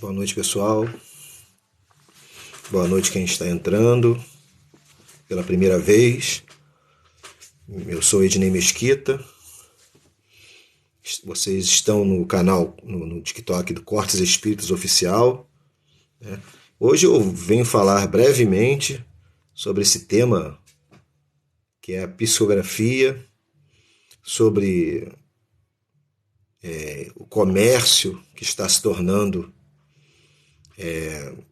Boa noite, pessoal. Boa noite quem está entrando pela primeira vez. Eu sou Ednei Mesquita. Vocês estão no canal, no TikTok do Cortes Espíritas Oficial. Hoje eu venho falar brevemente sobre esse tema que é a psicografia, sobre o comércio que está se tornando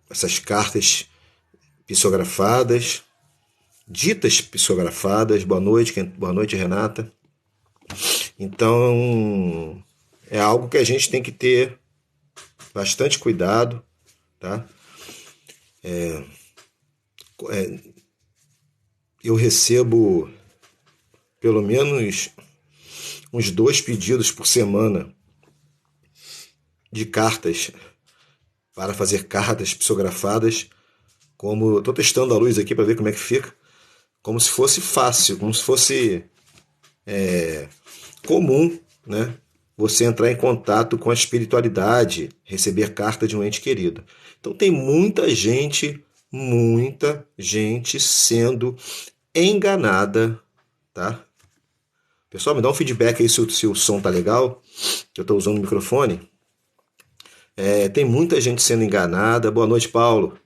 essas cartas psicografadas, ditas psicografadas. Boa noite, Renata. Então, é algo que a gente tem que ter bastante cuidado, tá? Eu recebo pelo menos uns 2 pedidos por semana de cartas para fazer cartas psicografadas, como estou testando a luz aqui para ver como é que fica, como se fosse fácil, como se fosse comum, né? Você entrar em contato com a espiritualidade, receber carta de um ente querido. Então tem muita gente sendo enganada, tá? Pessoal, me dá um feedback aí se o som tá legal, que eu estou usando o microfone. Tem muita gente sendo enganada. Boa noite, Paulo.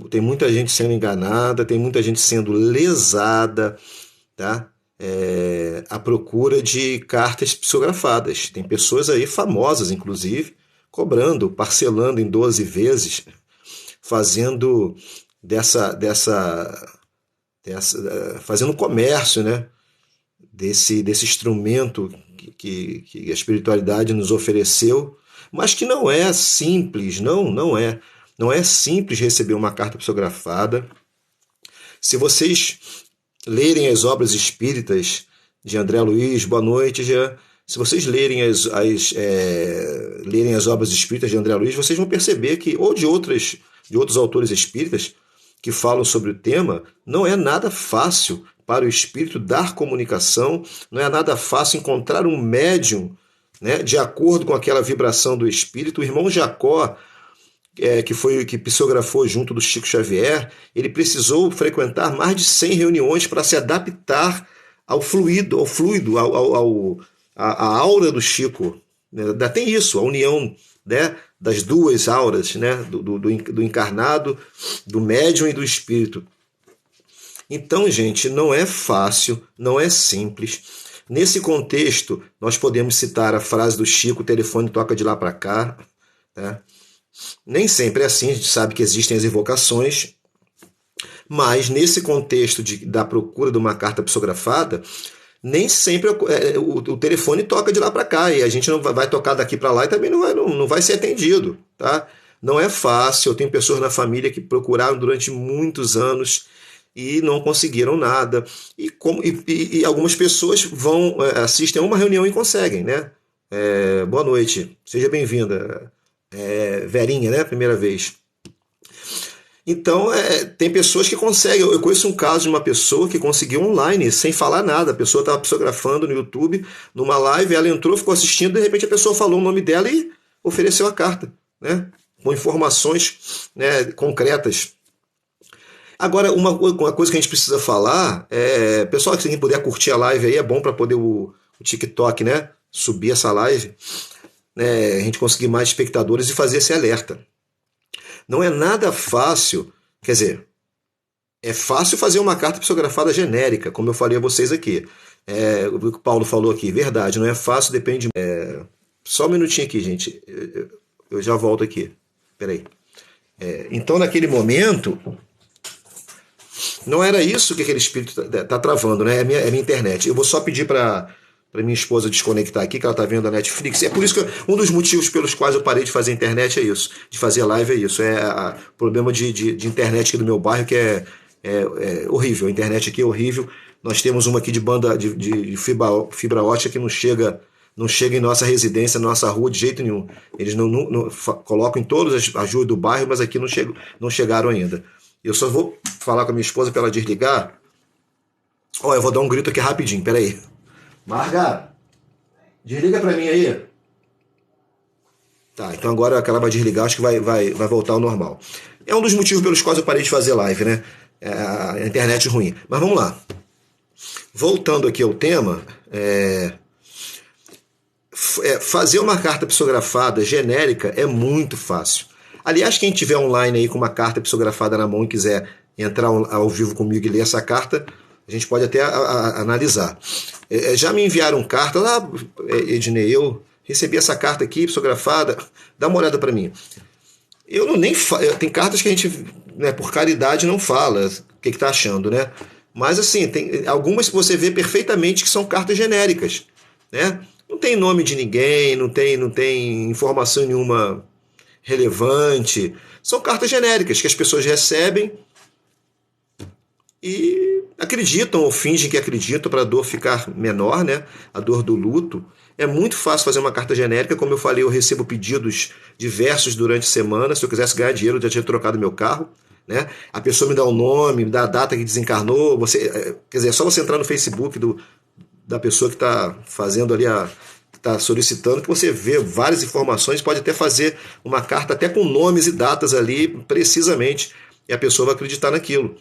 Tem muita gente sendo enganada, tem muita gente sendo lesada, tá? À procura de cartas psicografadas. Tem pessoas aí famosas, inclusive, cobrando, parcelando em 12 vezes, fazendo fazendo comércio, né? Desse instrumento que a espiritualidade nos ofereceu, mas que não é simples, não é. Não é simples receber uma carta psicografada. Se vocês lerem as obras espíritas de André Luiz, boa noite, Jean. Se vocês lerem lerem as obras espíritas de André Luiz, vocês vão perceber que, ou de outros autores espíritas que falam sobre o tema, não é nada fácil para o espírito dar comunicação, não é nada fácil encontrar um médium, né, de acordo com aquela vibração do espírito. O irmão Jacó, que psicografou junto do Chico Xavier, ele precisou frequentar mais de 100 reuniões para se adaptar ao fluido, à aura do Chico. Ainda tem isso, a união, né, das duas auras, né, do encarnado, do médium e do espírito. Então, gente, não é fácil, não é simples. Nesse contexto, nós podemos citar a frase do Chico: o telefone toca de lá para cá, tá? Nem sempre é assim, a gente sabe que existem as evocações, mas nesse contexto da procura de uma carta psicografada, nem sempre o telefone toca de lá para cá, e a gente não vai tocar daqui para lá e também não vai ser atendido, tá? Não é fácil. Eu tenho pessoas na família que procuraram durante muitos anos e não conseguiram nada, e algumas pessoas assistem a uma reunião e conseguem, né? Boa noite, seja bem-vinda. Verinha, né? Primeira vez. Então, tem pessoas que conseguem. Eu conheço um caso de uma pessoa que conseguiu online, sem falar nada. A pessoa estava psicografando no YouTube, numa live, ela entrou, ficou assistindo, de repente a pessoa falou o nome dela e ofereceu a carta, né? Com informações, né, concretas. Agora, uma coisa que a gente precisa falar, pessoal, que se quem puder curtir a live aí, é bom para poder o TikTok, né, subir essa live, né, a gente conseguir mais espectadores e fazer esse alerta. Não é nada fácil, quer dizer, é fácil fazer uma carta psicografada genérica, como eu falei a vocês aqui. O que o Paulo falou aqui, verdade, não é fácil, depende. Só um minutinho aqui, gente, eu já volto aqui, peraí. Então, naquele momento, não era isso que aquele espírito está travando, né? É minha internet. Eu vou só pedir para minha esposa desconectar aqui, que ela está vendo a Netflix. É por isso que um dos motivos pelos quais eu parei de fazer internet é isso, de fazer live é isso. O problema de internet aqui do meu bairro, que é horrível. A internet aqui é horrível. Nós temos uma aqui de banda de fibra ótica que não chega em nossa residência, na nossa rua, de jeito nenhum. Eles não colocam em todas as ruas do bairro, mas aqui não chegaram ainda. Eu só vou falar com a minha esposa para ela desligar. Eu vou dar um grito aqui rapidinho, peraí. Marga, desliga pra mim aí. Tá, então agora aquela vai desligar, acho que vai voltar ao normal. É um dos motivos pelos quais eu parei de fazer live, né? É a internet ruim. Mas vamos lá. Voltando aqui ao tema, fazer uma carta psicografada genérica é muito fácil. Aliás, quem tiver online aí com uma carta psicografada na mão e quiser entrar ao vivo comigo e ler essa carta, a gente pode até analisar. Já me enviaram carta lá, Ednei, eu recebi essa carta aqui psicografada, dá uma olhada para mim. Eu não nem tem cartas que a gente, né, por caridade não fala o que está achando, né? Mas assim, tem algumas que você vê perfeitamente que são cartas genéricas, né? Não tem nome de ninguém, não tem informação nenhuma relevante. São cartas genéricas que as pessoas recebem e acreditam ou fingem que acreditam para a dor ficar menor, né? A dor do luto. É muito fácil fazer uma carta genérica. Como eu falei, eu recebo pedidos diversos durante a semana. Se eu quisesse ganhar dinheiro, eu já tinha trocado meu carro, né? A pessoa me dá o nome, me dá a data que desencarnou. Quer dizer, é só você entrar no Facebook da pessoa que está fazendo ali que está solicitando, que você vê várias informações, pode até fazer uma carta até com nomes e datas ali precisamente, e a pessoa vai acreditar naquilo.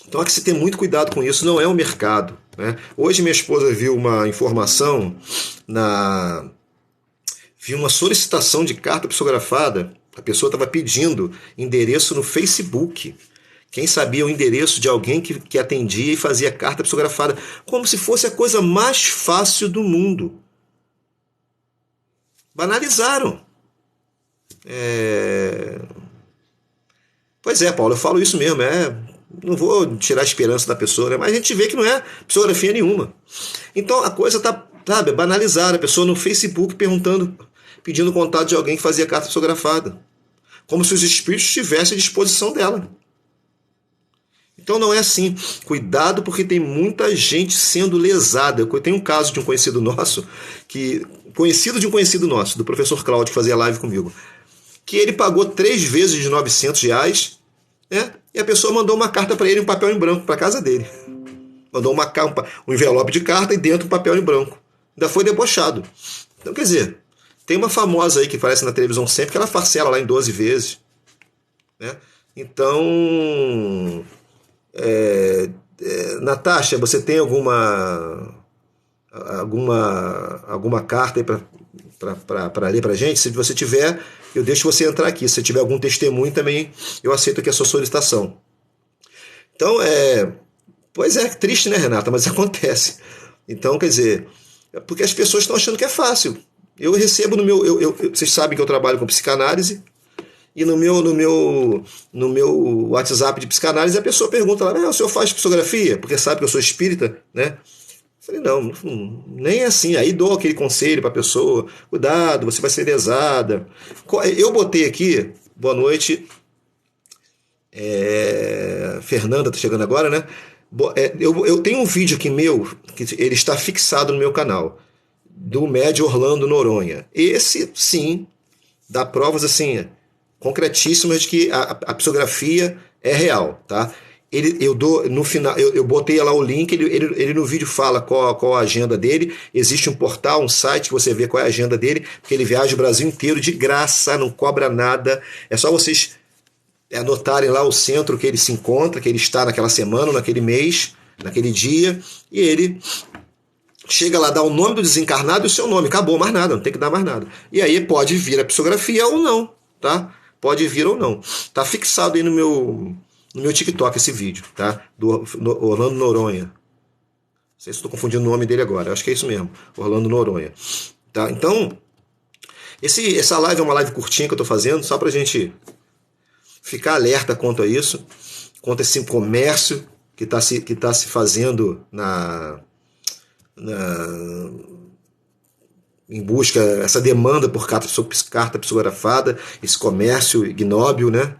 Então há que se ter muito cuidado com isso, não é um mercado, né? Hoje minha esposa viu uma informação, viu uma solicitação de carta psicografada, a pessoa estava pedindo endereço no Facebook. Quem sabia o endereço de alguém que atendia e fazia carta psicografada, como se fosse a coisa mais fácil do mundo. Banalizaram. Pois é, Paulo, eu falo isso mesmo, não vou tirar a esperança da pessoa, né? Mas a gente vê que não é psicografia nenhuma. Então a coisa está, sabe, banalizada, a pessoa no Facebook pedindo contato de alguém que fazia carta psicografada, como se os espíritos estivessem à disposição dela. Então não é assim. Cuidado, porque tem muita gente sendo lesada. Eu tenho um caso de um conhecido nosso, conhecido de um conhecido nosso, do professor Cláudio, que fazia live comigo, que ele pagou 3 vezes de R$900, né? E a pessoa mandou uma carta para ele, um papel em branco, para casa dele. Mandou um envelope de carta e dentro um papel em branco. Ainda foi debochado. Então, quer dizer, tem uma famosa aí que aparece na televisão sempre, que ela parcela lá em 12 vezes. Né? Então, Natasha, você tem alguma carta aí para ler para a gente? Se você tiver, eu deixo você entrar aqui. Se tiver algum testemunho também, eu aceito aqui a sua solicitação. Então, pois é, triste, né, Renata? Mas acontece. Então, quer dizer, porque as pessoas estão achando que é fácil. Eu recebo no meu... vocês sabem que eu trabalho com psicanálise, e no meu WhatsApp de psicanálise a pessoa pergunta lá, o senhor faz psicografia? Porque sabe que eu sou espírita, né? Eu falei, não, nem é assim. Aí dou aquele conselho para a pessoa, cuidado, você vai ser lesada. Eu botei aqui, boa noite, Fernanda está chegando agora, né? Eu tenho um vídeo aqui meu, que ele está fixado no meu canal, do médium Orlando Noronha. Esse, sim, dá provas assim concretíssimas de que a psicografia é real, tá? No final, eu botei lá o link, ele no vídeo fala qual a agenda dele. Existe um portal, um site que você vê qual é a agenda dele, porque ele viaja o Brasil inteiro de graça, não cobra nada. É só vocês anotarem lá o centro que ele se encontra, que ele está naquela semana, naquele mês, naquele dia, e ele chega lá, dá o nome do desencarnado e o seu nome, acabou, mais nada, não tem que dar mais nada. E aí pode vir a psicografia ou não, tá? Pode vir ou não. Tá fixado aí no meu TikTok esse vídeo, tá? Do Orlando Noronha. Não sei se estou confundindo o nome dele agora, acho que é isso mesmo, Orlando Noronha. Tá? Então, essa live é uma live curtinha que eu estou fazendo, só pra gente ficar alerta quanto a isso, quanto a esse comércio que está se fazendo em busca, essa demanda por carta psicografada, esse comércio ignóbil, né?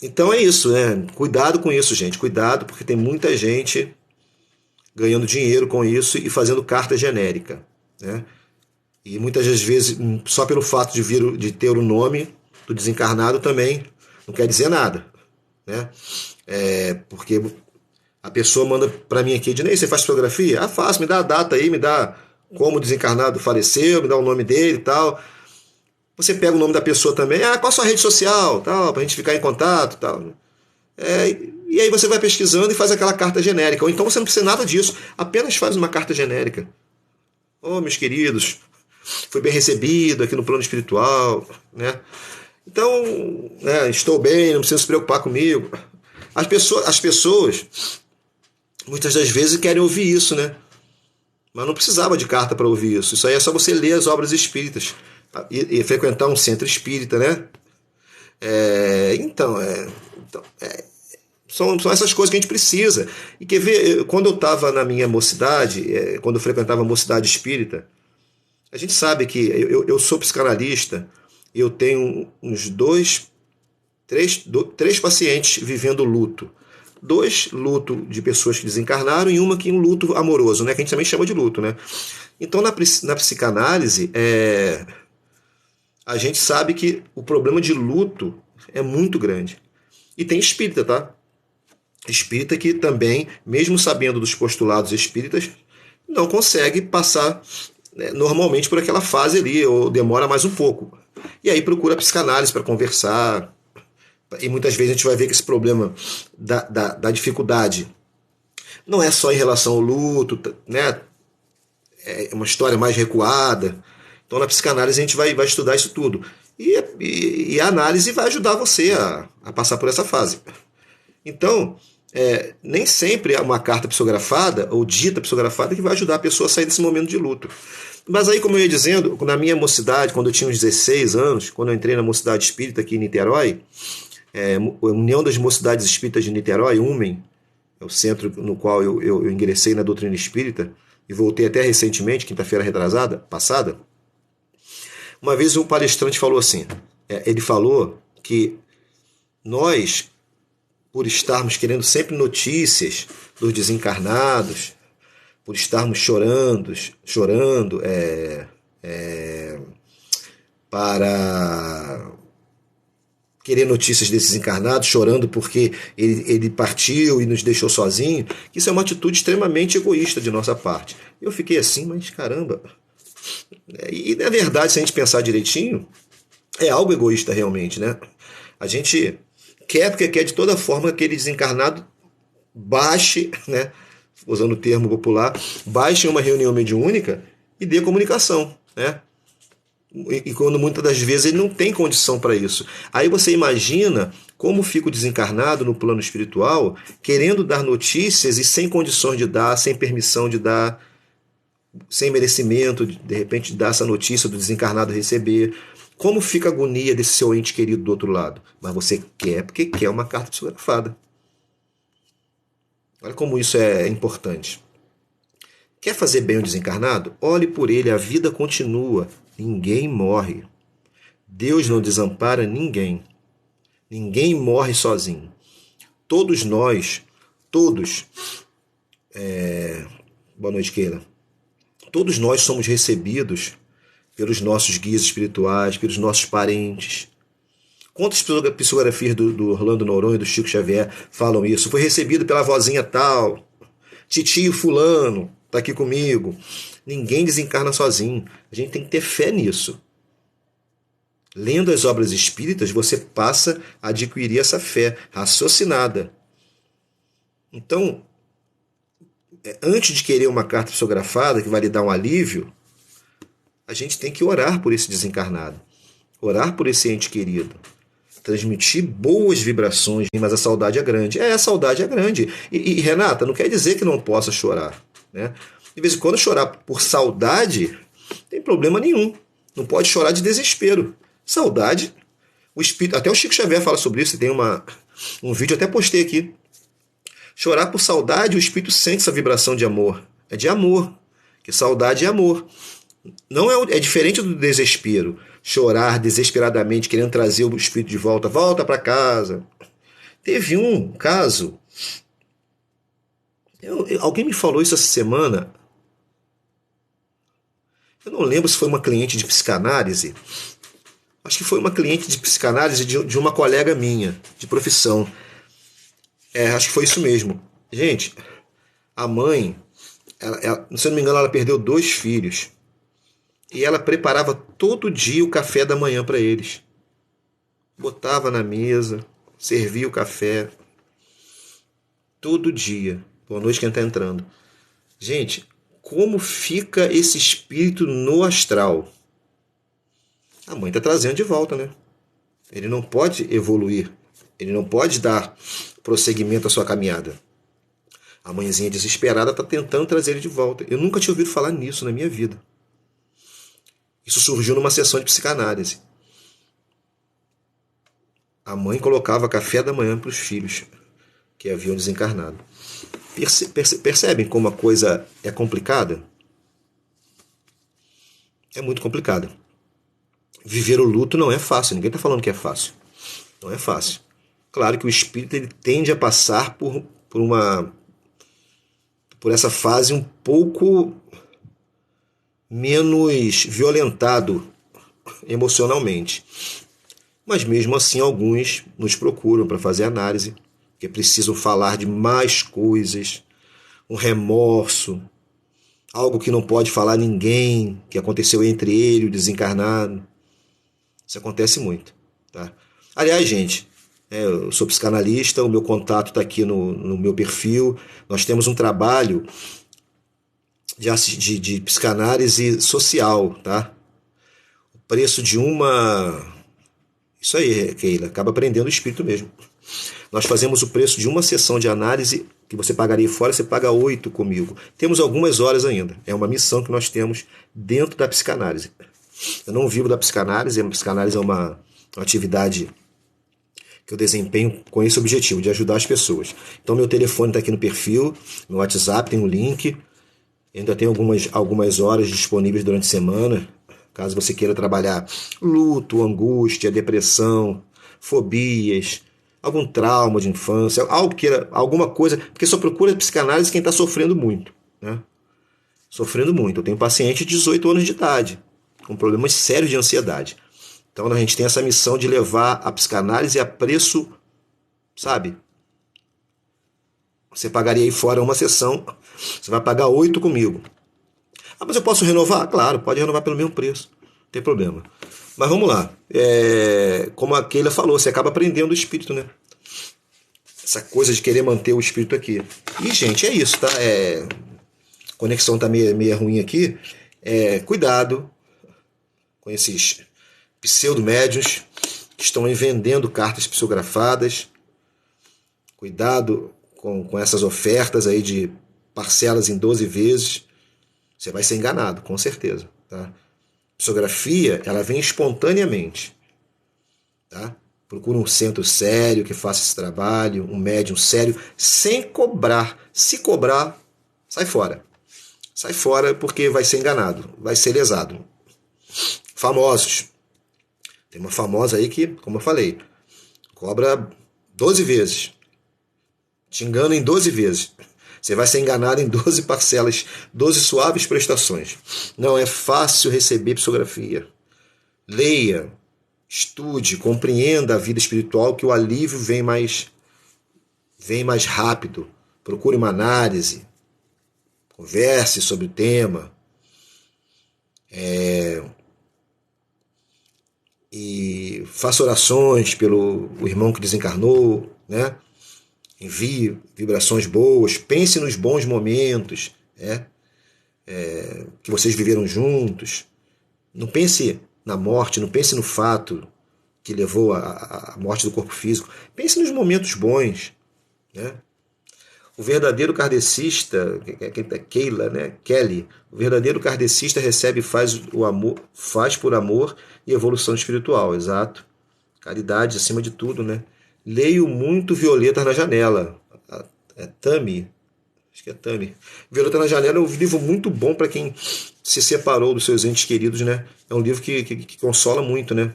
Então é isso, né? Cuidado com isso, gente. Cuidado, porque tem muita gente ganhando dinheiro com isso e fazendo carta genérica, né? E muitas das vezes, só pelo fato de ter o nome do desencarnado também não quer dizer nada, né? Porque a pessoa manda para mim aqui, Ednei, você faz fotografia? Ah, faço, me dá a data aí, me dá como o desencarnado faleceu, me dá o nome dele e tal. Você pega o nome da pessoa também, qual a sua rede social, tal, pra gente ficar em contato, tal. E aí você vai pesquisando e faz aquela carta genérica. Ou então você não precisa nada disso, apenas faz uma carta genérica. Oh, meus queridos, foi bem recebido aqui no plano espiritual, né? Então, estou bem, não precisa se preocupar comigo. As pessoas, muitas das vezes, querem ouvir isso, né? Mas não precisava de carta para ouvir isso. Isso aí é só você ler as obras espíritas e frequentar um centro espírita, né? Então, são essas coisas que a gente precisa. E quer ver, quando eu estava na minha mocidade, quando eu frequentava a mocidade espírita, a gente sabe que eu sou psicanalista e eu tenho uns três pacientes vivendo luto. 2 luto de pessoas que desencarnaram e uma que um luto amoroso, né? Que a gente também chama de luto, né? Então, na psicanálise, a gente sabe que o problema de luto é muito grande. E tem espírita, tá? Espírita que também, mesmo sabendo dos postulados espíritas, não consegue passar normalmente por aquela fase ali, ou demora mais um pouco. E aí procura a psicanálise para conversar. E muitas vezes a gente vai ver que esse problema da dificuldade não é só em relação ao luto, né? É uma história mais recuada. Então na psicanálise a gente vai estudar isso tudo. E a análise vai ajudar você a passar por essa fase. Então, nem sempre é uma carta psicografada ou dita psicografada que vai ajudar a pessoa a sair desse momento de luto. Mas aí, como eu ia dizendo, na minha mocidade, quando eu tinha uns 16 anos, quando eu entrei na mocidade espírita aqui em Niterói, a União das Mocidades Espíritas de Niterói, UMEN, é o centro no qual eu ingressei na doutrina espírita e voltei até recentemente, quinta-feira retrasada, passada. Uma vez um palestrante falou assim, ele falou que nós, por estarmos querendo sempre notícias dos desencarnados, por estarmos chorando para querer notícias desses encarnados, chorando porque ele partiu e nos deixou sozinho, que isso é uma atitude extremamente egoísta de nossa parte. Eu fiquei assim, mas caramba. E na verdade, se a gente pensar direitinho, é algo egoísta realmente, né? A gente quer porque quer de toda forma que aquele desencarnado baixe, né? Usando o termo popular, baixe em uma reunião mediúnica e dê comunicação, né? E quando muitas das vezes ele não tem condição para isso. Aí você imagina como fica o desencarnado no plano espiritual, querendo dar notícias e sem condições de dar, sem permissão de dar, sem merecimento, de repente dar essa notícia do desencarnado receber. Como fica a agonia desse seu ente querido do outro lado? Mas você quer porque quer uma carta psicografada. Olha como isso é importante. Quer fazer bem o desencarnado? Olhe por ele, a vida continua. Ninguém morre. Deus não desampara ninguém. Ninguém morre sozinho. Todos nós, boa noite, Keila. Todos nós somos recebidos pelos nossos guias espirituais, pelos nossos parentes. Quantas psicografias do Orlando Noronha e do Chico Xavier falam isso? Foi recebido pela vozinha tal, titio fulano, está aqui comigo. Ninguém desencarna sozinho. A gente tem que ter fé nisso. Lendo as obras espíritas, você passa a adquirir essa fé raciocinada. Então, antes de querer uma carta psicografada que vai lhe dar um alívio, a gente tem que orar por esse desencarnado. Orar por esse ente querido. Transmitir boas vibrações, mas a saudade é grande. A saudade é grande. E Renata, não quer dizer que não possa chorar, né? De vez em quando chorar por saudade não tem problema nenhum. Não pode chorar de desespero. Saudade, o espírito, até o Chico Xavier fala sobre isso, tem um vídeo, até postei aqui. Chorar por saudade, o espírito sente essa vibração de amor. É de amor, que saudade é amor. Não é diferente do desespero. Chorar desesperadamente, querendo trazer o espírito de volta. Volta para casa. Teve um caso. Alguém me falou isso essa semana. Eu não lembro se foi uma cliente de psicanálise. Acho que foi uma cliente de psicanálise de uma colega minha, de profissão. Acho que foi isso mesmo. Gente, a mãe, se eu não me engano, ela perdeu 2 filhos. E ela preparava todo dia o café da manhã para eles. Botava na mesa, servia o café. Todo dia. Boa noite, quem está entrando. Gente, como fica esse espírito no astral? A mãe está trazendo de volta, né? Ele não pode evoluir. Ele não pode dar prosseguimento à sua caminhada. A mãezinha desesperada está tentando trazer ele de volta. Eu nunca tinha ouvido falar nisso na minha vida. Isso surgiu numa sessão de psicanálise. A mãe colocava café da manhã para os filhos que haviam desencarnado. Percebem como a coisa é complicada? É muito complicada. Viver o luto não é fácil. Ninguém está falando que é fácil. Não é fácil. Claro que o espírito ele tende a passar por essa fase um pouco menos violentado emocionalmente. Mas mesmo assim alguns nos procuram para fazer análise, porque precisam falar de mais coisas, um remorso, algo que não pode falar ninguém, que aconteceu entre ele e o desencarnado. Isso acontece muito. Tá? Aliás, gente, eu sou psicanalista, o meu contato está aqui no meu perfil. Nós temos um trabalho de psicanálise social, tá? O preço de uma... Isso aí, Keila, acaba aprendendo o espírito mesmo. Nós fazemos o preço de uma sessão de análise que você pagaria fora, você paga 8 comigo. Temos algumas horas ainda. É uma missão que nós temos dentro da psicanálise. Eu não vivo da psicanálise, a psicanálise é uma atividade que eu desempenho com esse objetivo, de ajudar as pessoas. Então meu telefone está aqui no perfil, meu WhatsApp tem um link, ainda tem algumas horas disponíveis durante a semana, caso você queira trabalhar luto, angústia, depressão, fobias, algum trauma de infância, alguma coisa, porque só procura psicanálise quem está sofrendo muito, né? Sofrendo muito. Eu tenho paciente de 18 anos de idade, com problemas sérios de ansiedade. Então a gente tem essa missão de levar a psicanálise a preço, sabe? Você pagaria aí fora uma sessão, você vai pagar 8 comigo. Ah, mas eu posso renovar? Claro, pode renovar pelo mesmo preço, não tem problema. Mas vamos lá. Como a Keila falou, você acaba aprendendo o espírito, né? Essa coisa de querer manter o espírito aqui. E, gente, é isso, tá? A conexão tá meio ruim aqui. Cuidado com esses pseudo-médiuns que estão aí vendendo cartas psicografadas. Cuidado com essas ofertas aí de parcelas em 12 vezes. Você vai ser enganado, com certeza. Tá? Psicografia, ela vem espontaneamente. Tá? Procura um centro sério que faça esse trabalho, um médium sério, sem cobrar. Se cobrar, sai fora. Sai fora porque vai ser enganado, vai ser lesado. Famosos. Tem uma famosa aí que, como eu falei, cobra 12 vezes. Te engana em 12 vezes. Você vai ser enganado em 12 parcelas, 12 suaves prestações. Não é fácil receber psicografia. Leia, estude, compreenda a vida espiritual, que o alívio vem mais rápido. Procure uma análise. Converse sobre o tema. E faça orações pelo irmão que desencarnou, né? Envie vibrações boas, pense nos bons momentos, que vocês viveram juntos. Não pense na morte, não pense no fato que levou à morte do corpo físico. Pense nos momentos bons, né? O verdadeiro kardecista, Keila, né? Kelly, o verdadeiro kardecista recebe e faz por amor e evolução espiritual, exato. Caridade acima de tudo, né? Leio muito Violeta na Janela. Tami? Acho que é Tami. Violeta na Janela é um livro muito bom para quem se separou dos seus entes queridos, né? É um livro que consola muito, né?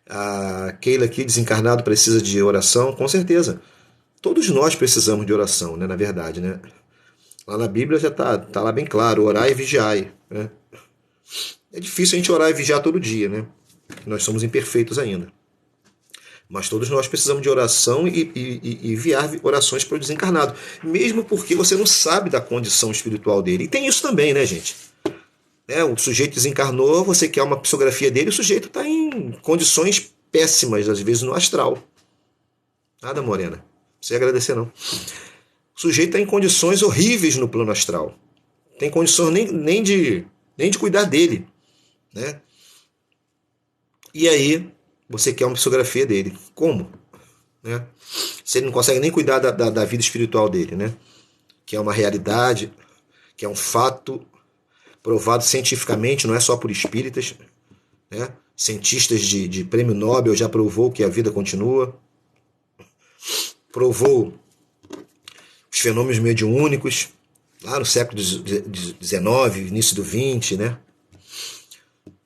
A Keila aqui, desencarnado, precisa de oração, com certeza. Todos nós precisamos de oração, né? Na verdade, né? Lá na Bíblia já tá lá bem claro, orai e vigiai, né? É difícil a gente orar e vigiar todo dia, né? Nós somos imperfeitos ainda. Mas todos nós precisamos de oração e enviar orações para o desencarnado. Mesmo porque você não sabe da condição espiritual dele. E tem isso também, né, gente? O sujeito desencarnou, você quer uma psicografia dele, o sujeito está em condições péssimas, às vezes no astral. Nada, Morena. Não precisa agradecer, não. O sujeito está em condições horríveis no plano astral. Tem condições nem de cuidar dele. Né? E aí, você quer uma psicografia dele. Como? Né? Você não consegue nem cuidar da vida espiritual dele, né? Que é uma realidade, que é um fato provado cientificamente, não é só por espíritas. Né? Cientistas de prêmio Nobel já provou que a vida continua. Provou os fenômenos mediúnicos, lá no século XIX, início do XX, né?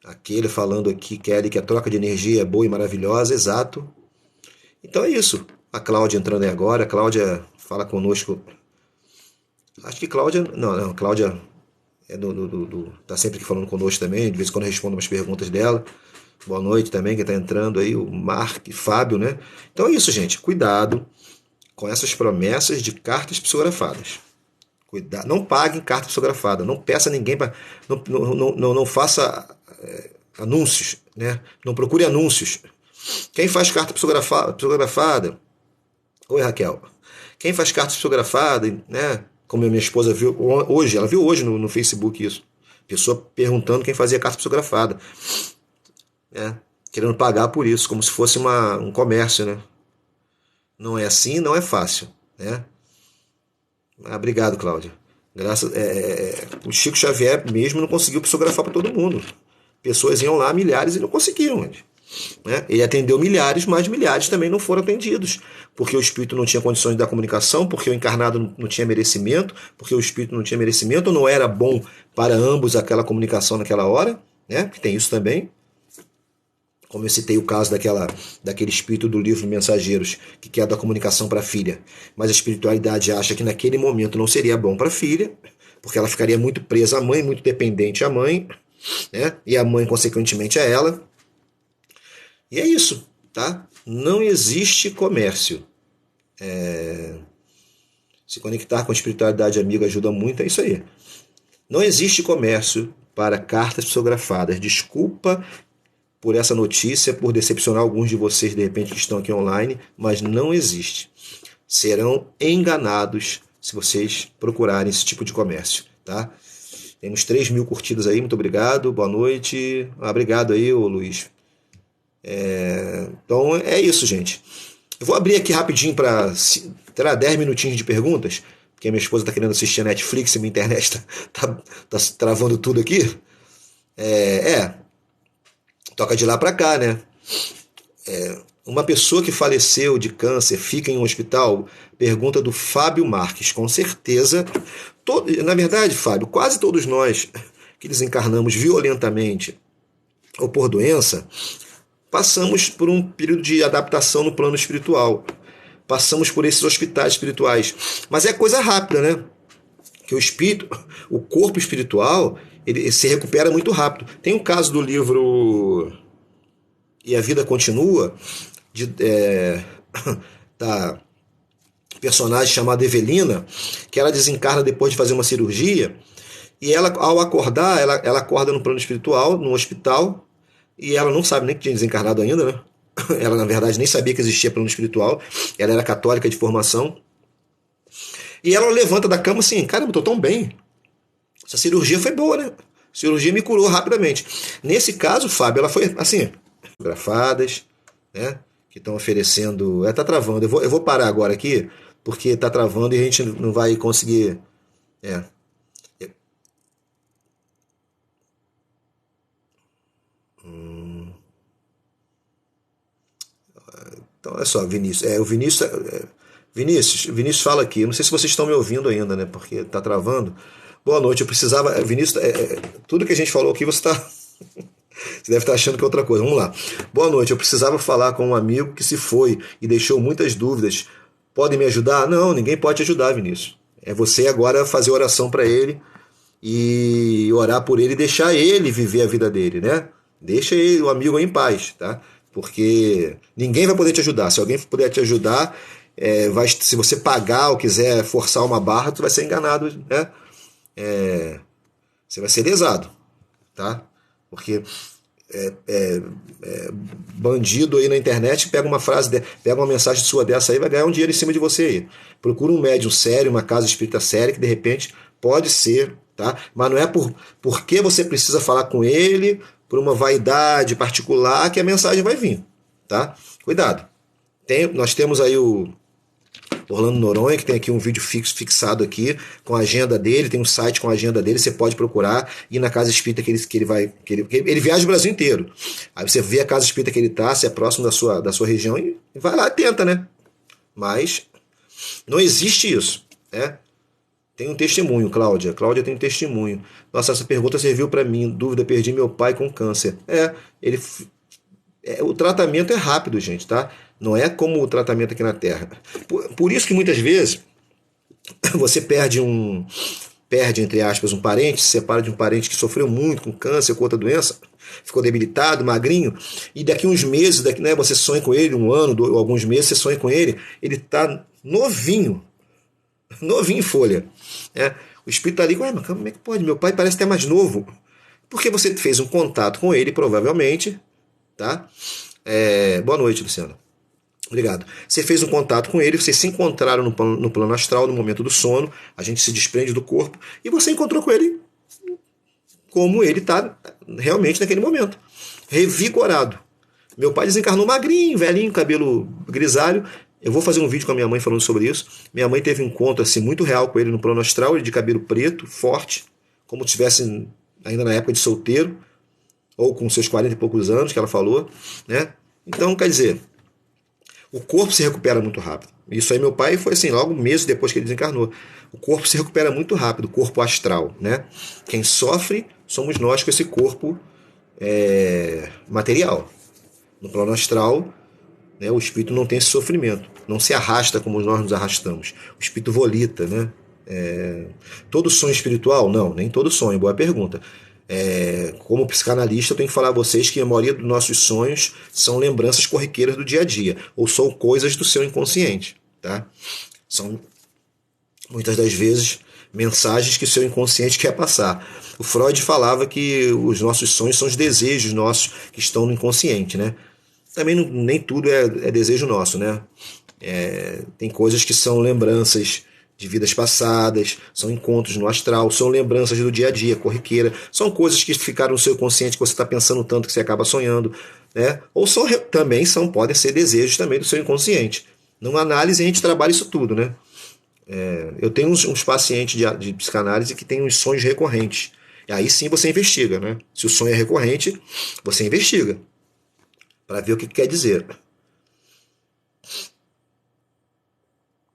Aquele falando aqui, Kelly, que a troca de energia é boa e maravilhosa, exato. Então é isso. A Cláudia entrando aí agora, a Cláudia fala conosco. Acho que Cláudia. Não, Cláudia tá sempre aqui falando conosco também, de vez em quando respondo umas perguntas dela. Boa noite também, quem está entrando aí, o Mark, Fábio, né? Então é isso, gente. Cuidado com essas promessas de cartas psicografadas. Cuidado. Não pague carta psicografada. Não peça a ninguém para. Não faça anúncios, né? Não procure anúncios. Quem faz carta psicografada. Oi, Raquel. Quem faz carta psicografada, né? Como a minha esposa viu hoje, ela viu hoje no Facebook isso. Pessoa perguntando quem fazia carta psicografada. Né? Querendo pagar por isso, como se fosse um comércio, né? Não é assim, não é fácil, né? Obrigado, Cláudia. O Chico Xavier mesmo não conseguiu psicografar para todo mundo. Pessoas iam lá, milhares, e não conseguiam. Né? Ele atendeu milhares, mas milhares também não foram atendidos. Porque o espírito não tinha condições de dar comunicação, porque o encarnado não tinha merecimento, porque o espírito não tinha merecimento, ou não era bom para ambos aquela comunicação naquela hora, né? Que tem isso também. Como eu citei o caso daquele espírito do livro Mensageiros, que quer dar comunicação para a filha. Mas a espiritualidade acha que naquele momento não seria bom para a filha, porque ela ficaria muito presa à mãe, muito dependente à mãe, né? E a mãe, consequentemente, a ela. E é isso, tá? Não existe comércio. Se conectar com a espiritualidade amiga ajuda muito, é isso aí. Não existe comércio para cartas psicografadas. Desculpa por essa notícia, por decepcionar alguns de vocês, de repente, que estão aqui online, mas não existe. Serão enganados se vocês procurarem esse tipo de comércio, tá? Temos 3.000 curtidas aí, muito obrigado, boa noite. Obrigado aí, ô Luiz. Então é isso, gente. Eu vou abrir aqui rapidinho para terá 10 minutinhos de perguntas, porque a minha esposa está querendo assistir a Netflix e minha internet tá travando tudo aqui. Toca de lá para cá, né? Uma pessoa que faleceu de câncer fica em um hospital? Pergunta do Fábio Marques. Com certeza, na verdade, Fábio, quase todos nós que desencarnamos violentamente ou por doença, passamos por um período de adaptação no plano espiritual. Passamos por esses hospitais espirituais. Mas é coisa rápida, né? Que o espírito, o corpo espiritual, ele se recupera muito rápido. Tem um caso do livro E a Vida Continua, da personagem chamada Evelina, que ela desencarna depois de fazer uma cirurgia, e ela, ao acordar, ela acorda no plano espiritual, no hospital, e ela não sabe nem que tinha desencarnado ainda, né? Ela, na verdade, nem sabia que existia plano espiritual. Ela era católica de formação. E ela levanta da cama assim, caramba, eu tô tão bem. Essa cirurgia foi boa, né? A cirurgia me curou rapidamente. Nesse caso, Fábio, ela foi assim, fotografadas, né? Que estão oferecendo... tá travando. Eu vou parar agora aqui, porque tá travando e a gente não vai conseguir... Então, olha só, Vinícius. Vinícius fala aqui. Eu não sei se vocês estão me ouvindo ainda, né? Porque tá travando. Boa noite, eu precisava... Vinícius, tudo que a gente falou aqui, você tá... Você deve estar achando que é outra coisa. Vamos lá. Boa noite, eu precisava falar com um amigo que se foi e deixou muitas dúvidas. Podem me ajudar? Não, ninguém pode te ajudar, Vinícius. É você agora fazer oração para ele e orar por ele e deixar ele viver a vida dele, né? Deixa ele, o amigo aí em paz, tá? Porque ninguém vai poder te ajudar. Se alguém puder te ajudar, se você pagar ou quiser forçar uma barra, tu vai ser enganado, né? Você vai ser lesado, tá? Porque bandido aí na internet pega uma frase, pega uma mensagem sua dessa aí, vai ganhar um dinheiro em cima de você aí. Procura um médium sério, uma casa espírita séria, que de repente pode ser, tá? Mas não é porque você precisa falar com ele, por uma vaidade particular, que a mensagem vai vir, tá? Cuidado. Nós temos aí o Orlando Noronha, que tem aqui um vídeo fixado aqui, com a agenda dele, tem um site com a agenda dele, você pode procurar, ir na casa espírita ele viaja o Brasil inteiro. Aí você vê a casa espírita que ele tá, se é próximo da sua região, e vai lá, tenta, né? Mas não existe isso, né? Tem um testemunho, Cláudia. Cláudia tem um testemunho. Nossa, essa pergunta serviu para mim. Dúvida, perdi meu pai com câncer. O tratamento é rápido, gente, tá? Não é como o tratamento aqui na Terra. Por isso que muitas vezes você perde, entre aspas, um parente, se separa de um parente que sofreu muito com câncer, com outra doença, ficou debilitado, magrinho, e daqui uns meses, né, você sonha com ele, um ano, alguns meses, você sonha com ele, ele está novinho em folha. O espírito está ali, mas como é que pode? Meu pai parece até mais novo. Porque você fez um contato com ele, provavelmente, tá? Boa noite, Luciana. Obrigado. Você fez um contato com ele, vocês se encontraram no plano astral, no momento do sono, a gente se desprende do corpo, e você encontrou com ele como ele está realmente naquele momento. Revigorado. Meu pai desencarnou magrinho, velhinho, cabelo grisalho. Eu vou fazer um vídeo com a minha mãe falando sobre isso. Minha mãe teve um encontro assim, muito real com ele no plano astral, ele de cabelo preto, forte, como se estivesse ainda na época de solteiro, ou com seus 40 e poucos anos, que ela falou, né? Então, quer dizer, o corpo se recupera muito rápido. Isso aí meu pai foi assim, logo meses depois que ele desencarnou. O corpo se recupera muito rápido, o corpo astral, né? Quem sofre somos nós com esse corpo material. No plano astral, né, o espírito não tem esse sofrimento, não se arrasta como nós nos arrastamos. O espírito volita, né? Todo sonho espiritual? Não, nem todo sonho, boa pergunta. Como psicanalista, eu tenho que falar a vocês que a maioria dos nossos sonhos são lembranças corriqueiras do dia a dia, ou são coisas do seu inconsciente, tá? São, muitas das vezes, mensagens que o seu inconsciente quer passar. O Freud falava que os nossos sonhos são os desejos nossos que estão no inconsciente, né? Também nem tudo é desejo nosso, né? Tem coisas que são lembranças de vidas passadas, são encontros no astral, são lembranças do dia a dia, corriqueira, são coisas que ficaram no seu consciente que você está pensando tanto que você acaba sonhando, né? Ou podem ser desejos também do seu inconsciente. Numa análise a gente trabalha isso tudo, né? Eu tenho uns pacientes de psicanálise que têm uns sonhos recorrentes. E aí sim você investiga, né? Se o sonho é recorrente, você investiga para ver o que quer dizer.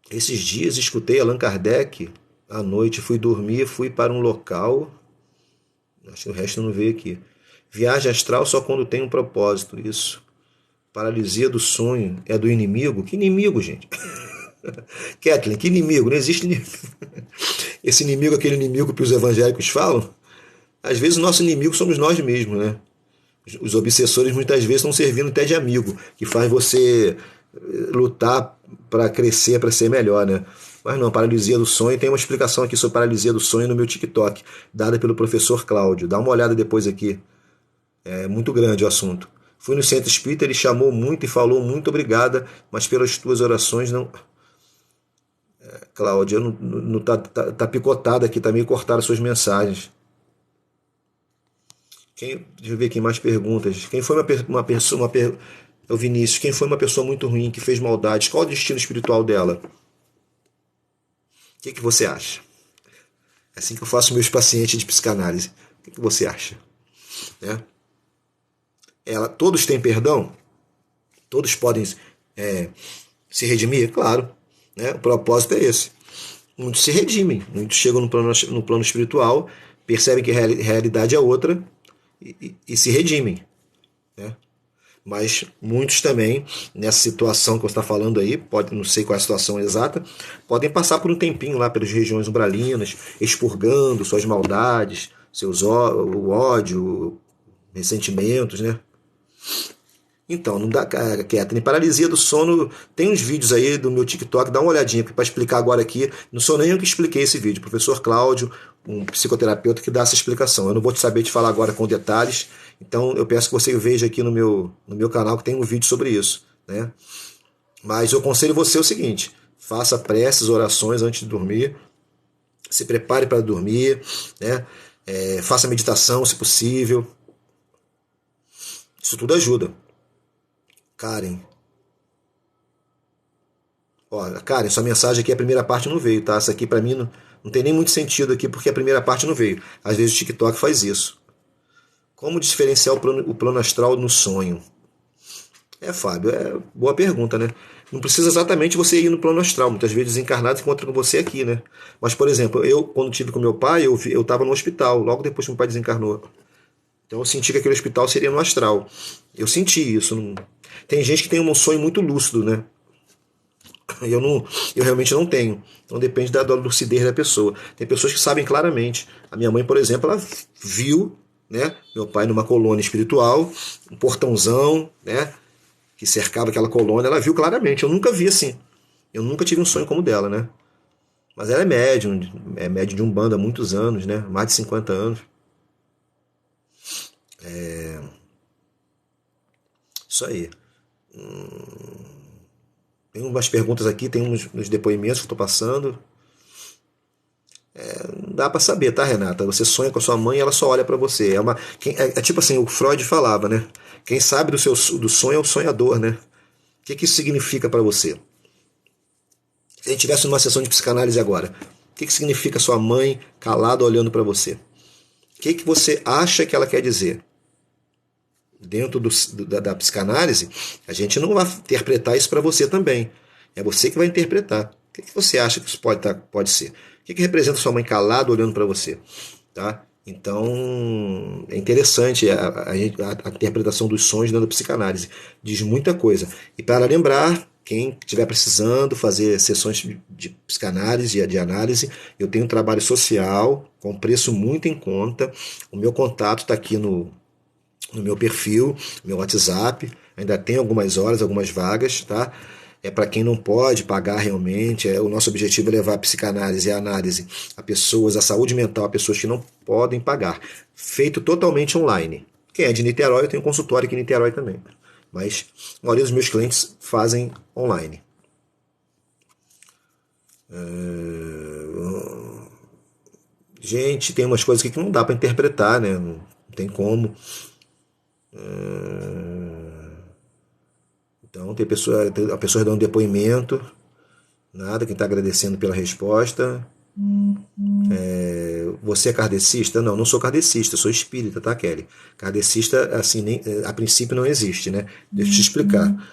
Esses dias escutei Allan Kardec à noite, fui dormir, fui para um local, acho que o resto não veio aqui. Viagem astral só quando tem um propósito, isso. Paralisia do sonho é do inimigo? Que inimigo, gente? Kathleen, que inimigo? Não existe inimigo. Esse inimigo, aquele inimigo que os evangélicos falam, às vezes o nosso inimigo somos nós mesmos, né? Os obsessores muitas vezes estão servindo até de amigo, que faz você lutar para crescer, para ser melhor, né? Mas não, paralisia do sonho, tem uma explicação aqui sobre paralisia do sonho no meu TikTok, dada pelo professor Cláudio. Dá uma olhada depois aqui. É muito grande o assunto. Fui no centro espírita, ele chamou muito e falou muito obrigada, mas pelas tuas orações não... Cláudia, não tá picotada aqui, tá meio cortada as suas mensagens. Deixa eu ver aqui mais perguntas. Quem foi o Vinícius, quem foi uma pessoa muito ruim, que fez maldades? Qual o destino espiritual dela? O que você acha? É assim que eu faço meus pacientes de psicanálise. O que você acha? Todos têm perdão? Todos podem se redimir? Claro. Né? O propósito é esse. Muitos se redimem, muitos chegam no plano espiritual, percebem que a realidade é outra e se redimem. Né? Mas muitos também, nessa situação que você está falando aí, não sei qual é a situação exata, podem passar por um tempinho lá pelas regiões umbralinas, expurgando suas maldades, o ódio, ressentimentos, né? Então, não dá, Catherine, paralisia do sono, tem uns vídeos aí do meu TikTok, dá uma olhadinha para explicar agora aqui. Não sou nem eu que expliquei esse vídeo, o professor Cláudio, um psicoterapeuta que dá essa explicação. Eu não vou te saber te falar agora com detalhes, então eu peço que você veja aqui no meu canal que tem um vídeo sobre isso, né? Mas eu aconselho você o seguinte: faça preces, orações antes de dormir, se prepare para dormir, né? Faça meditação, se possível. Isso tudo ajuda. Karen. Olha, Karen, sua mensagem aqui, a primeira parte não veio, tá? Essa aqui pra mim não tem nem muito sentido aqui porque a primeira parte não veio. Às vezes o TikTok faz isso. Como diferenciar o plano astral no sonho? Fábio, boa pergunta, né? Não precisa exatamente você ir no plano astral. Muitas vezes encarnados encontram com você aqui, né? Mas, por exemplo, eu, quando tive com meu pai, eu estava no hospital, logo depois que meu pai desencarnou. Então eu senti que aquele hospital seria no astral. Eu senti isso. Tem gente que tem um sonho muito lúcido, né? Eu, não, eu realmente não tenho. Então depende da lucidez da pessoa. Tem pessoas que sabem claramente. A minha mãe, por exemplo, ela viu, né, meu pai numa colônia espiritual, um portãozão, né, que cercava aquela colônia. Ela viu claramente. Eu nunca vi assim. Eu nunca tive um sonho como o dela, né? Mas ela é médium de Umbanda há muitos anos, né? Mais de 50 anos. Isso aí. Tem umas perguntas aqui, tem uns depoimentos que eu estou passando. Não dá para saber, tá, Renata? Você sonha com a sua mãe e ela só olha para você. É tipo assim, o Freud falava, né? Quem sabe do sonho é o sonhador, né? O que isso significa para você? Se a gente estivesse numa sessão de psicanálise agora, o que significa sua mãe calada olhando para você? O que você acha que ela quer dizer? Dentro da psicanálise, a gente não vai interpretar isso para você também. É você que vai interpretar. O que você acha que isso pode ser? O que representa sua mãe calada olhando para você? Tá? Então, é interessante a interpretação dos sonhos dentro da psicanálise. Diz muita coisa. E para lembrar, quem estiver precisando fazer sessões de psicanálise e de análise, eu tenho um trabalho social com preço muito em conta. O meu contato está aqui no meu perfil, meu WhatsApp. Ainda tem algumas horas, algumas vagas, tá? É para quem não pode pagar realmente. O nosso objetivo é levar a psicanálise e a análise a pessoas, a saúde mental a pessoas que não podem pagar. Feito totalmente online. Quem é de Niterói, eu tenho um consultório aqui em Niterói também. Mas a maioria dos meus clientes fazem online. Gente, tem umas coisas aqui que não dá para interpretar, né? Não tem como. Então, a pessoa dando depoimento, nada, quem está agradecendo pela resposta. Você é kardecista? Não, não sou kardecista, sou espírita, tá, Kelly? Kardecista, assim, a princípio não existe, né? Deixa eu te explicar.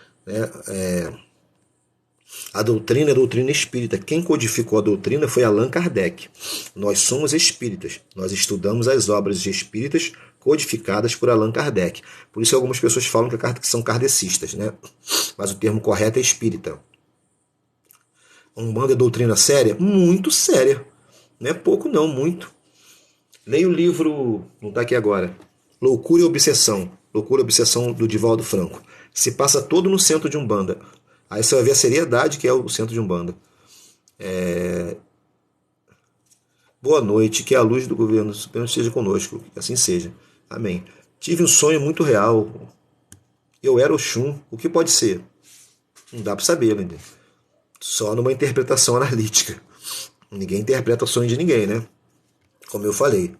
A doutrina é a doutrina espírita. Quem codificou a doutrina foi Allan Kardec. Nós somos espíritas. Nós estudamos as obras espíritas codificadas por Allan Kardec. Por isso algumas pessoas falam que são kardecistas, né? Mas o termo correto é espírita. Umbanda é doutrina séria? Muito séria. Não é pouco não, muito. Leia o livro, não está aqui agora, Loucura e Obsessão. Loucura e Obsessão do Divaldo Franco. Se passa todo no centro de Umbanda. Aí você vai ver a seriedade que é o centro de Umbanda. Boa noite, que a luz do governo supremo esteja conosco, que assim seja. Amém. Tive um sonho muito real. Eu era Oxum. O que pode ser? Não dá para saber, né? Só numa interpretação analítica. Ninguém interpreta o sonho de ninguém, né? Como eu falei.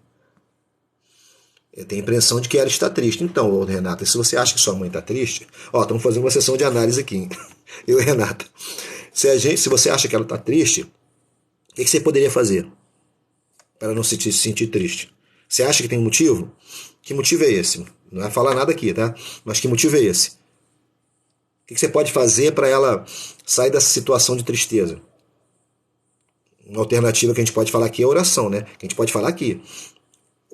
Eu tenho a impressão de que ela está triste. Então, Renata, se você acha que sua mãe está triste... estamos fazendo uma sessão de análise aqui. Eu e Renata. Se você acha que ela está triste, o que você poderia fazer para não se sentir triste? Você acha que tem um motivo? Que motivo é esse? Não vai falar nada aqui, tá? Mas que motivo é esse? O que você pode fazer para ela sair dessa situação de tristeza? Uma alternativa que a gente pode falar aqui é a oração, né? Que a gente pode falar aqui.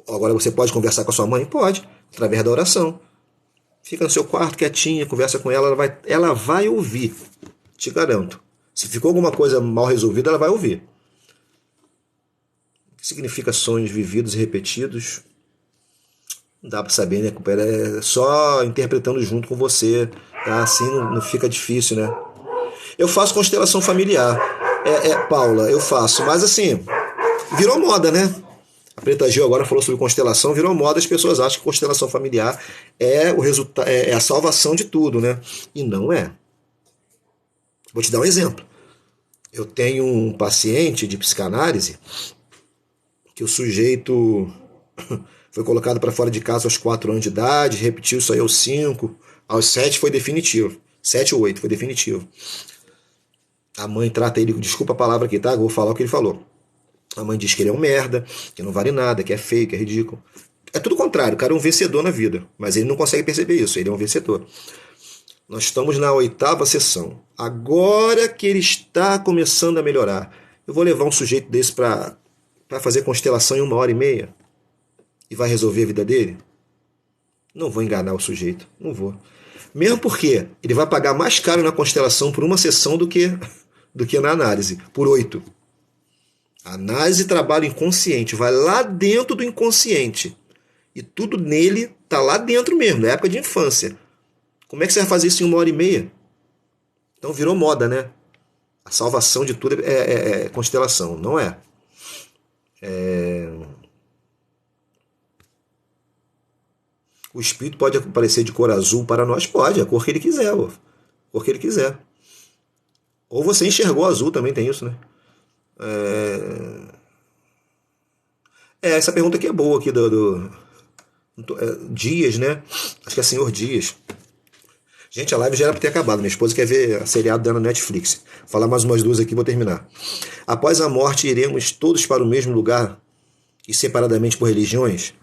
Agora você pode conversar com a sua mãe? Pode, através da oração. Fica no seu quarto quietinha, conversa com ela, ela vai ouvir. Te garanto. Se ficou alguma coisa mal resolvida, ela vai ouvir. O que significa sonhos vividos e repetidos? Não dá para saber, né? É só interpretando junto com você, tá? Assim não fica difícil, né? Eu faço constelação familiar. Paula, eu faço, mas assim, virou moda, né? A Preta Gil agora falou sobre constelação, virou moda, as pessoas acham que constelação familiar é o resultado, é a salvação de tudo, né? E não é. Vou te dar um exemplo. Eu tenho um paciente de psicanálise que o sujeito foi colocado para fora de casa aos 4 anos de idade, repetiu isso aí aos 5, aos 7 foi definitivo. 7 ou 8 foi definitivo. A mãe trata ele, desculpa a palavra aqui, tá? Eu vou falar o que ele falou. A mãe diz que ele é um merda, que não vale nada, que é feio, que é ridículo. É tudo o contrário, o cara é um vencedor na vida, mas ele não consegue perceber isso, ele é um vencedor. Nós estamos na 8ª sessão. Agora que ele está começando a melhorar, eu vou levar um sujeito desse para fazer constelação em 1h30 e vai resolver a vida dele? Não vou enganar o sujeito, não vou. Mesmo porque ele vai pagar mais caro na constelação por uma sessão do que na análise, por 8. A análise trabalha inconsciente, vai lá dentro do inconsciente. E tudo nele está lá dentro mesmo, na época de infância. Como é que você vai fazer isso em 1h30? Então virou moda, né? A salvação de tudo é constelação, não é? O espírito pode aparecer de cor azul para nós? Pode, a cor que ele quiser. A cor que ele quiser. Ou você enxergou azul, também tem isso, né? Essa pergunta aqui é boa aqui do Dias, né? Acho que é Senhor Dias. Gente, a live já era para ter acabado. Minha esposa quer ver a seriado dando na Netflix. Vou falar mais umas duas aqui e vou terminar. Após a morte, iremos todos para o mesmo lugar e separadamente por religiões?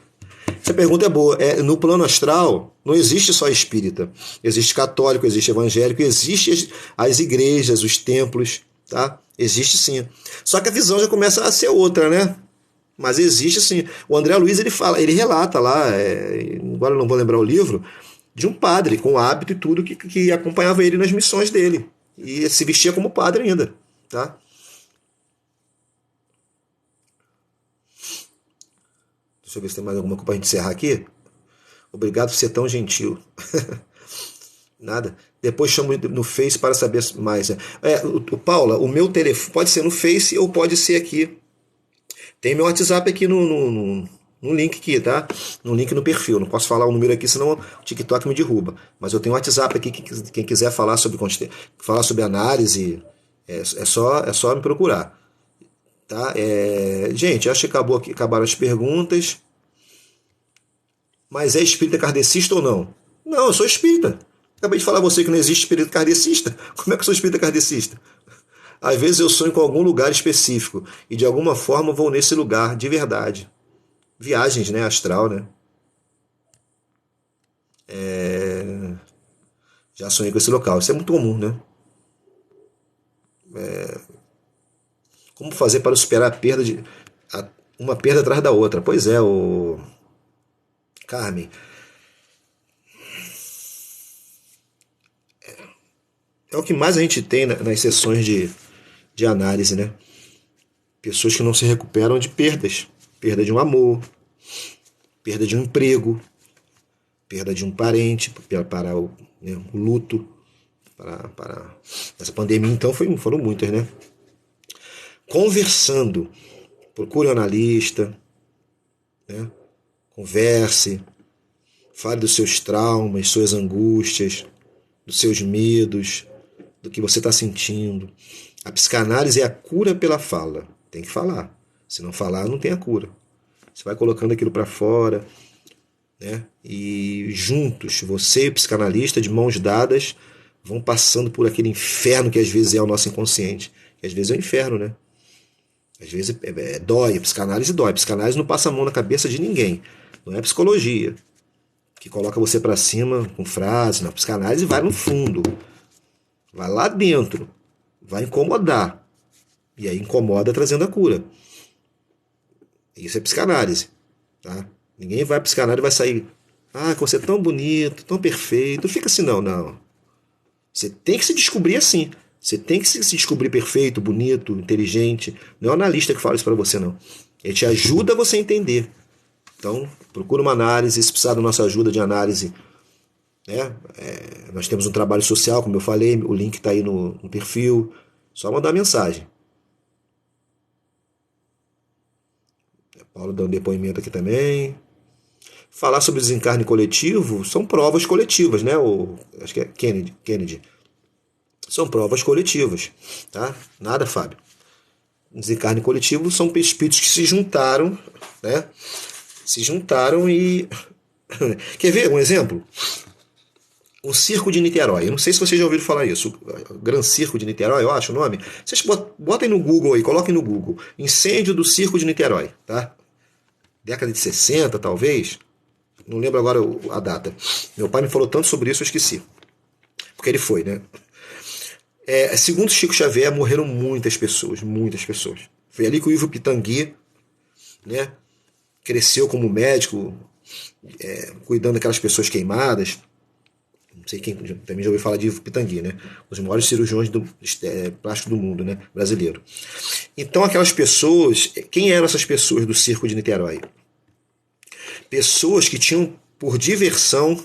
Essa pergunta é boa. No plano astral, não existe só espírita. Existe católico, existe evangélico, existe as igrejas, os templos, tá? Existe sim. Só que a visão já começa a ser outra, né? Mas existe sim. O André Luiz, ele relata lá, agora eu não vou lembrar o livro, de um padre com hábito e tudo que acompanhava ele nas missões dele. E se vestia como padre ainda, tá? Deixa eu ver se tem mais alguma coisa para a gente encerrar aqui. Obrigado por ser tão gentil. Nada. Depois chamo no Face para saber mais. Paula, o meu telefone pode ser no Face ou pode ser aqui. Tem meu WhatsApp aqui no link aqui, tá? No link no perfil. Não posso falar o número aqui, senão o TikTok me derruba. Mas eu tenho um WhatsApp aqui, quem quiser falar sobre análise, é só me procurar. Tá? Gente, acho que acabaram as perguntas. Mas é espírita kardecista ou não? Não, eu sou espírita. Acabei de falar a você que não existe espírita kardecista. Como é que eu sou espírita kardecista? Às vezes eu sonho com algum lugar específico e de alguma forma vou nesse lugar de verdade. Viagens, né? Astral, né? Já sonhei com esse local. Isso é muito comum, né? Como fazer para superar uma perda atrás da outra? Pois é, o Carmen. É o que mais a gente tem nas sessões de análise, né? Pessoas que não se recuperam de perdas. Perda de um amor, perda de um emprego, perda de um parente para o luto, para essa pandemia. Então foram muitas, né? Conversando. Procure um analista, né? Converse, fale dos seus traumas, suas angústias, dos seus medos, do que você está sentindo. A psicanálise é a cura pela fala. Tem que falar. Se não falar, não tem a cura. Você vai colocando aquilo para fora, né? E juntos, você e o psicanalista, de mãos dadas, vão passando por aquele inferno que às vezes é o nosso inconsciente. Que às vezes é o inferno, né? Às vezes dói, a psicanálise dói. A psicanálise não passa a mão na cabeça de ninguém. Não é psicologia que coloca você para cima com frases. Não, a psicanálise vai no fundo. Vai lá dentro. Vai incomodar. E aí incomoda trazendo a cura. Isso é psicanálise. Tá? Ninguém vai para psicanálise e vai sair. Você é tão bonito, tão perfeito. Não fica assim, não. Você tem que se descobrir assim. Você tem que se descobrir perfeito, bonito, inteligente. Não é o analista que fala isso para você, não. Ele te ajuda a você entender. Então, procura uma análise, se precisar da nossa ajuda de análise, né? Nós temos um trabalho social, como eu falei, o link está aí no perfil, só mandar mensagem. Paulo dá um depoimento aqui também. Falar sobre desencarne coletivo são provas coletivas, né? Acho que é Kennedy. São provas coletivas, tá? Nada, Fábio. Desencarne coletivo são espíritos que se juntaram, né? Se juntaram e... Quer ver um exemplo? O Circo de Niterói. Eu não sei se vocês já ouviram falar isso. O Gran Circo de Niterói, eu acho o nome. Vocês botem no Google aí, coloquem no Google. Incêndio do Circo de Niterói, tá? Década de 60, talvez. Não lembro agora a data. Meu pai me falou tanto sobre isso, eu esqueci. Porque ele foi, né? Segundo Chico Xavier, morreram muitas pessoas, muitas pessoas. Foi ali que o Ivo Pitangui, né, cresceu como médico, cuidando daquelas pessoas queimadas. Não sei quem também já ouviu falar de Ivo Pitangui, né? Os maiores cirurgiões plástico do mundo, né? Brasileiro. Então, aquelas pessoas, quem eram essas pessoas do Circo de Niterói? Pessoas que tinham por diversão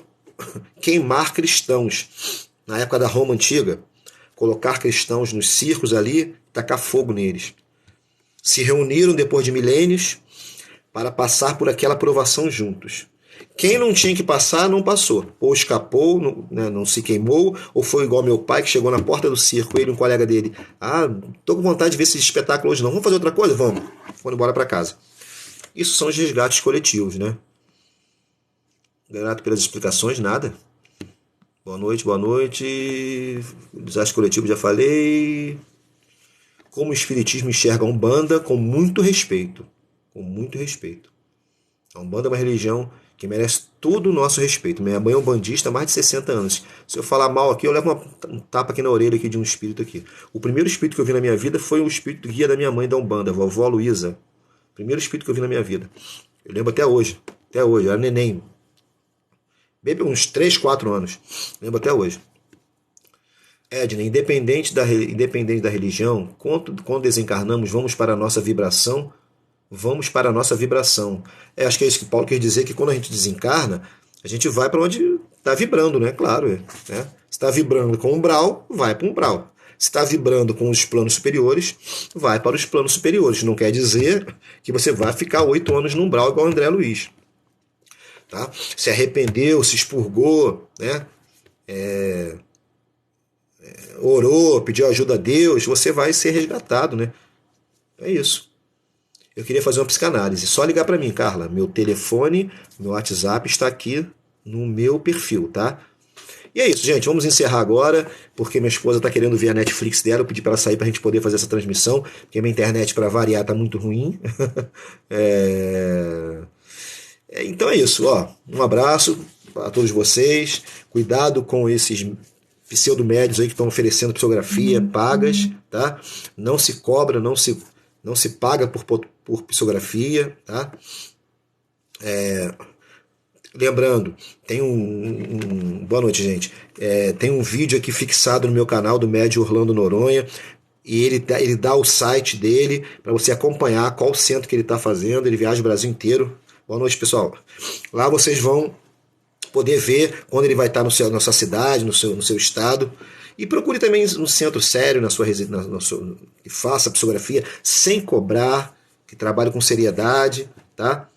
queimar cristãos. Na época da Roma Antiga, colocar cristãos nos circos ali, tacar fogo neles. Se reuniram depois de milênios para passar por aquela provação juntos. Quem não tinha que passar, não passou. Ou escapou, não se queimou, ou foi igual meu pai, que chegou na porta do circo, ele e um colega dele. Tô com vontade de ver esse espetáculo hoje não. Vamos fazer outra coisa? Vamos. Foram embora para casa. Isso são os resgates coletivos, né? Grato pelas explicações, nada. Boa noite, boa noite. Desastre coletivo, já falei. Como o Espiritismo enxerga a Umbanda com muito respeito. Com muito respeito. A Umbanda é uma religião que merece todo o nosso respeito. Minha mãe é umbandista há mais de 60 anos. Se eu falar mal aqui, eu levo um tapa aqui na orelha aqui de um espírito aqui. O primeiro espírito que eu vi na minha vida foi o espírito guia da minha mãe da Umbanda, a vovó Luísa. Primeiro espírito que eu vi na minha vida. Eu lembro até hoje. Até hoje, eu era neném. Bem, uns 3, 4 anos. Lembro até hoje. Edna, independente da religião, quando desencarnamos, vamos para a nossa vibração. Vamos para a nossa vibração. Acho que é isso que Paulo quer dizer, que quando a gente desencarna, a gente vai para onde está vibrando, né? Claro. Né? Se está vibrando com o umbral, vai para o umbral. Se está vibrando com os planos superiores, vai para os planos superiores. Não quer dizer que você vai ficar 8 anos no umbral igual o André Luiz. Tá? Se arrependeu, se expurgou, né? Orou, pediu ajuda a Deus, você vai ser resgatado, né? É isso. Eu queria fazer uma psicanálise. Só ligar para mim, Carla. Meu telefone, meu WhatsApp está aqui no meu perfil, tá? E é isso, gente. Vamos encerrar agora, porque minha esposa está querendo ver a Netflix dela. Eu pedi para ela sair para a gente poder fazer essa transmissão, porque minha internet, para variar, está muito ruim. Então é isso. Um abraço a todos vocês. Cuidado com esses pseudomédios aí que estão oferecendo psicografia pagas, tá? Não se cobra, não se paga por psicografia, tá? Lembrando, tem boa noite, gente. Tem um vídeo aqui fixado no meu canal do médium Orlando Noronha, e ele dá o site dele para você acompanhar qual centro que ele está fazendo. Ele viaja o Brasil inteiro. Boa noite, pessoal. Lá vocês vão poder ver quando ele vai estar na sua cidade, no seu estado. E procure também um centro sério na sua residência, que faça psicografia sem cobrar, que trabalhe com seriedade, tá?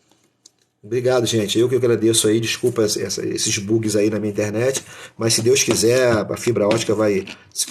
Obrigado, gente. Eu que agradeço aí. Desculpa esses bugs aí na minha internet, mas se Deus quiser, a fibra ótica vai se